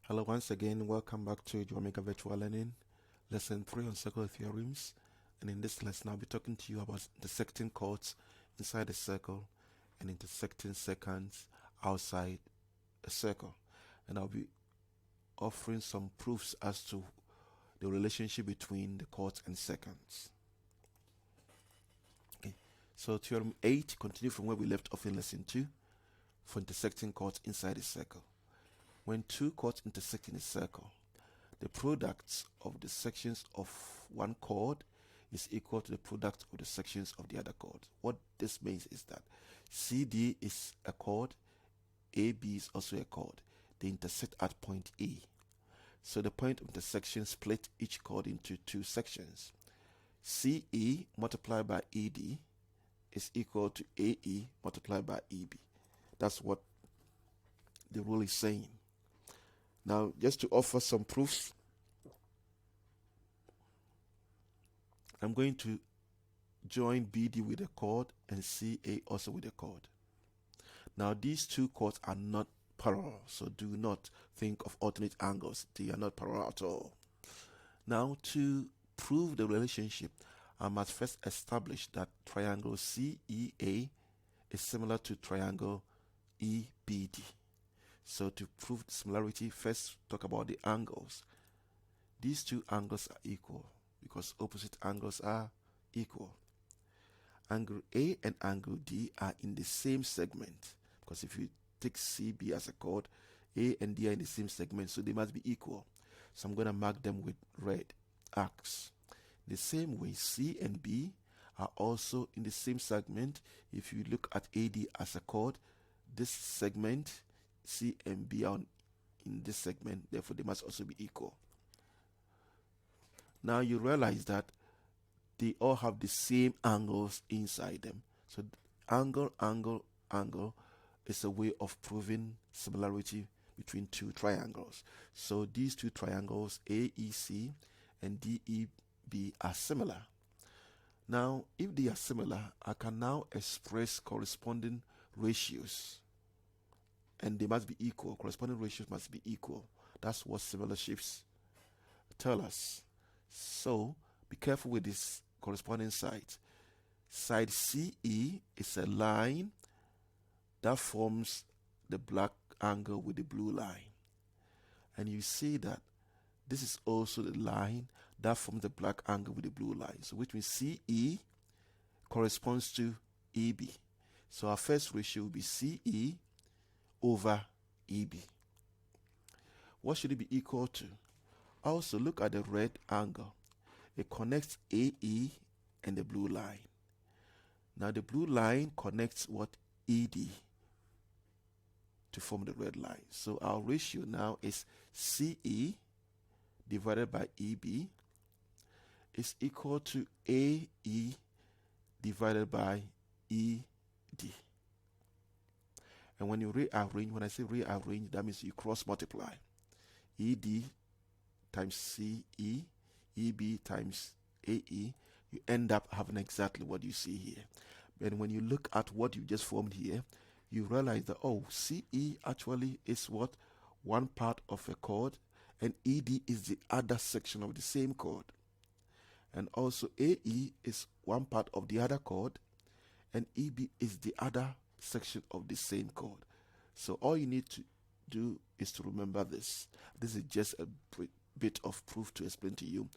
Hello once again, welcome back to Geometric Virtual Learning, Lesson 3 on circular theorems. And in this lesson, I'll be talking to you about intersecting chords inside a circle and intersecting secants outside a circle. And I'll be offering some proofs as to the relationship between the chords and secants. Okay, so Theorem 8, continue from where we left off in Lesson 2 for intersecting chords inside a circle. When two chords intersect in a circle, the product of the sections of one chord is equal to the product of the sections of the other chord. What this means is that CD is a chord, AB is also a chord. They intersect at point A. So the point of intersection split each chord into two sections. CE multiplied by ED is equal to AE multiplied by EB. That's what the rule is saying. Now, just to offer some proofs, I'm going to join BD with a chord and CA also with a chord. Now, these two chords are not parallel, so do not think of alternate angles. They are not parallel at all. Now, to prove the relationship, I must first establish that triangle CEA is similar to triangle EBD. So to prove similarity, first talk about the angles. These two angles are equal because opposite angles are equal. Angle A and angle D are in the same segment, because if you take CB as a chord, A and D are in the same segment, so they must be equal. So I'm going to mark them with red arcs. The same way, C and B are also in the same segment. If you look at AD as a chord, this segment C and B are in this segment, therefore they must also be equal. Now you realize that they all have the same angles inside them. So angle is a way of proving similarity between two triangles. So these two triangles, AEC and DEB, are similar. Now, if they are similar, I can now express corresponding ratios. And they must be equal. Corresponding ratios must be equal. That's what similar shapes tell us. So be careful with this corresponding side. Side CE is a line that forms the black angle with the blue line. And you see that this is also the line that forms the black angle with the blue line. So which means CE corresponds to EB. So our first ratio will be CE over EB. What should it be equal to? Also look at the red angle. It connects AE and the blue line. Now the blue line connects what? ED to form the red line. So our ratio now is CE divided by EB is equal to AE divided by ED. And when you rearrange, when I say rearrange, that means you cross multiply. ED times CE, EB times AE, you end up having exactly what you see here. And when you look at what you just formed here, you realize that, oh, CE actually is what? One part of a chord, and ED is the other section of the same chord. And also AE is one part of the other chord, and EB is the other section of the same chord. So all you need to do is to remember this. This is just a bit of proof to explain to you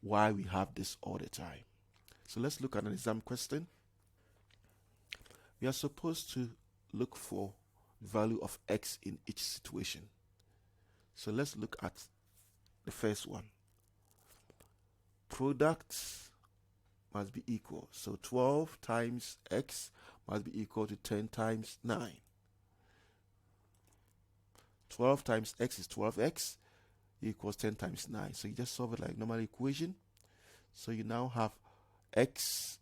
why we have this all the time. So let's look at an exam question. We are supposed to look for the value of x in each situation. So let's look at the first one. Products must be equal. So 12 times x must be equal to 10 times 9. 12 times x is 12x equals 10 times 9. So you just solve it like normal equation. So you now have x,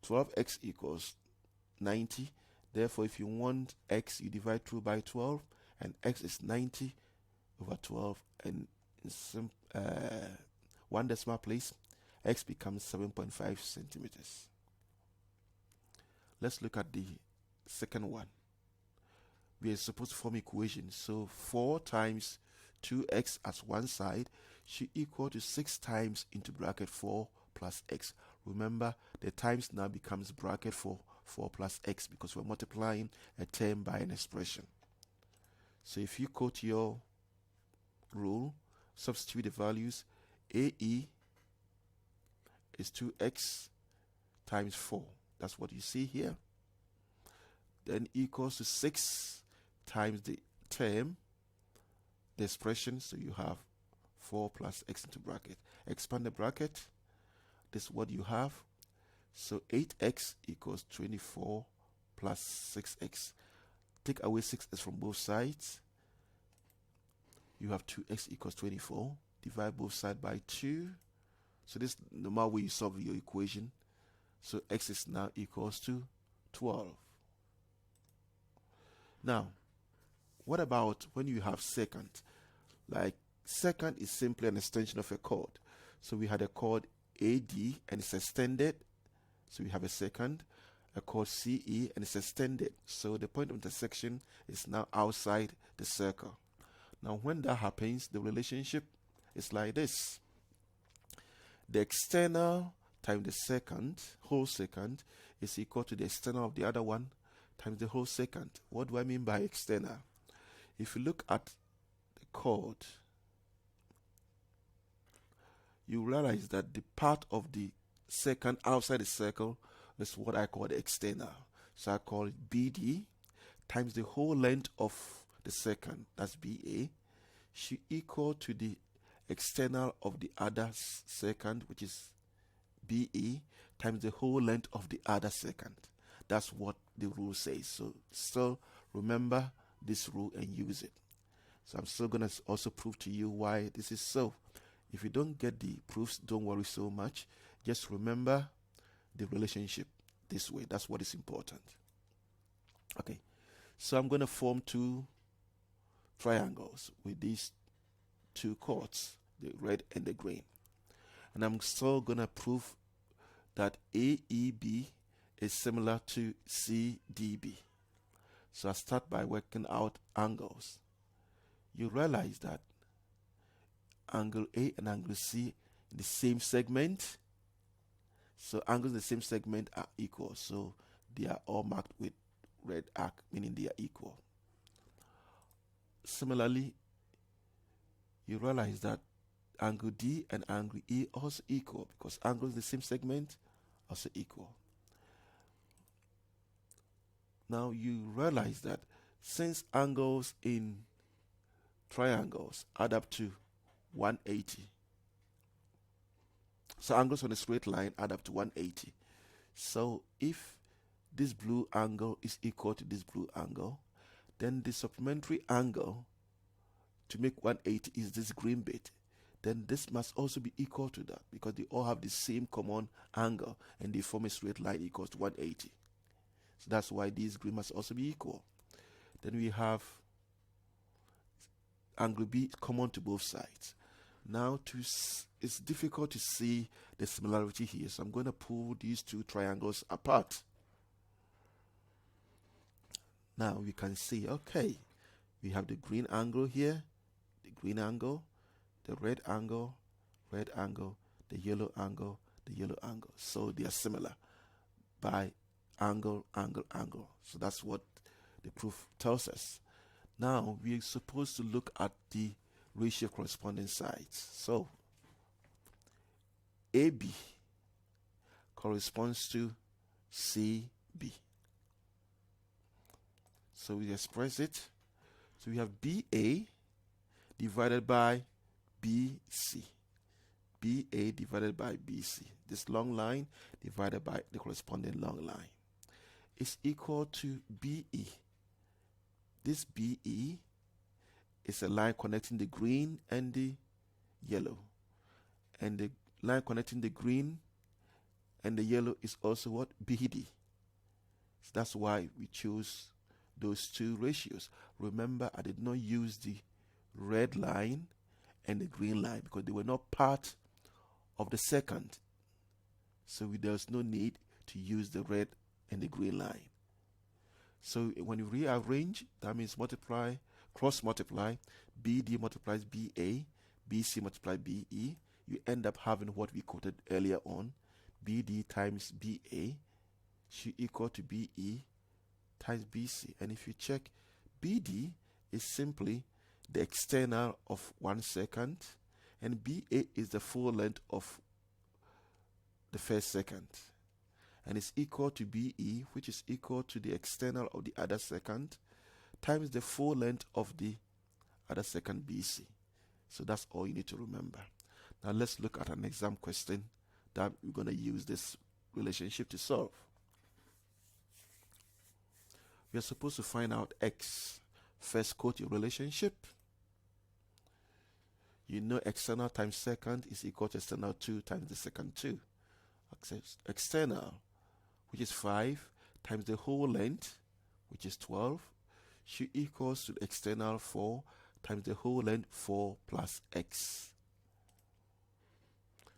12x equals 90. Therefore, if you want x, you divide through by 12, and x is 90 over 12. And in one decimal place, x becomes 7.5 centimeters. Let's look at the second one. We are supposed to form equations. So 4 times 2x as one side should equal to 6 times into bracket 4 plus x. Remember, the times now becomes bracket 4 plus x because we're multiplying a term by an expression. So if you quote your rule, substitute the values, AE is 2x times 4. That's what you see here. Then equals to 6 times the term, the expression, so you have 4 plus x into bracket. Expand the bracket. This is what you have. So 8x equals 24 plus 6x. Take away 6x from both sides. You have 2x equals 24. Divide both sides by 2. So this is the normal way you solve your equation. So x is now equals to 12. Now, what about when you have second? Like, second is simply an extension of a chord. So we had a chord AD and it's extended. So we have a second. A chord CE and it's extended. So the point of intersection is now outside the circle. Now when that happens, the relationship is like this. The external times the second, whole second, is equal to the external of the other one times the whole second. What do I mean by external? If you look at the chord, you realize that the part of the second outside the circle is what I call the external. So I call it BD times the whole length of the second, that's BA, should equal to the external of the other second, which is BE, times the whole length of the other second. That's what the rule says. So still remember this rule and use it. So I'm still going to also prove to you why this is so. If you don't get the proofs, don't worry so much. Just remember the relationship this way. That's what is important. Okay, so I'm going to form two triangles with these two chords, the red and the green. And I'm still going to prove that AEB is similar to CDB. So I start by working out angles. You realize that angle A and angle C in the same segment. So angles in the same segment are equal. So they are all marked with red arc, meaning they are equal. Similarly, you realize that angle D and angle E are also equal because angles in the same segment are also equal. Now you realize that since angles in triangles add up to 180, so angles on a straight line add up to 180. So if this blue angle is equal to this blue angle, then the supplementary angle to make 180 is this green bit. Then this must also be equal to that because they all have the same common angle and they form a straight line equals to 180. So that's why these green must also be equal. Then we have angle B common to both sides. Now it's difficult to see the similarity here, so I'm going to pull these two triangles apart. Now we can see, okay, we have the green angle here, the green angle, the red angle, the yellow angle, the yellow angle. So they are similar by angle. So that's what the proof tells us. Now we're supposed to look at the ratio of corresponding sides. So AB corresponds to CB. So we express it. So we have BA divided by BC. BA divided by BC. This long line divided by the corresponding long line is equal to BE. This BE is a line connecting the green and the yellow. And the line connecting the green and the yellow is also what? BD. So that's why we choose those two ratios. Remember, I did not use the red line and the green line because they were not part of the second. So there's no need to use the red and the green line. So when you rearrange, that means multiply cross multiply, BD multiplies BA, BC multiplies BE, you end up having what we quoted earlier on. BD times BA should equal to BE times BC. And if you check, BD is simply the external of 1 second, and BA is the full length of the first second. And it's equal to BE, which is equal to the external of the other second, times the full length of the other second BC. So that's all you need to remember. Now let's look at an exam question that we're going to use this relationship to solve. We are supposed to find out X. First, quote your relationship. You know external times second is equal to external 2 times the second 2. External, which is 5, times the whole length, which is 12, should equals to the external 4 times the whole length 4 plus X.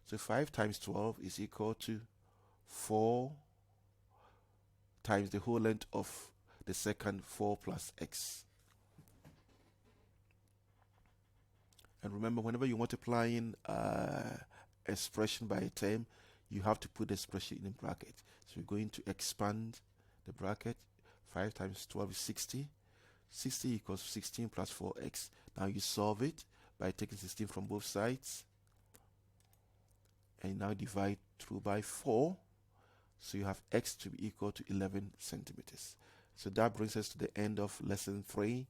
So 5 times 12 is equal to 4 times the whole length of the second 4 plus X. And remember, whenever you're multiplying expression by a term, you have to put the expression in bracket. So we're going to expand the bracket. 5 times 12 is 60. 60 equals 16 plus 4x. Now you solve it by taking 16 from both sides. And now divide through by 4. So you have x to be equal to 11 centimeters. So that brings us to the end of lesson 3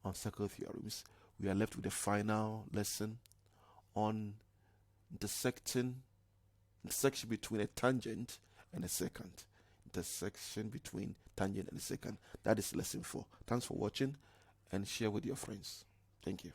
on circle theorems. We are left with the final lesson on intersection between a tangent and a secant. Intersection between tangent and a secant. That is lesson 4. Thanks for watching and share with your friends. Thank you.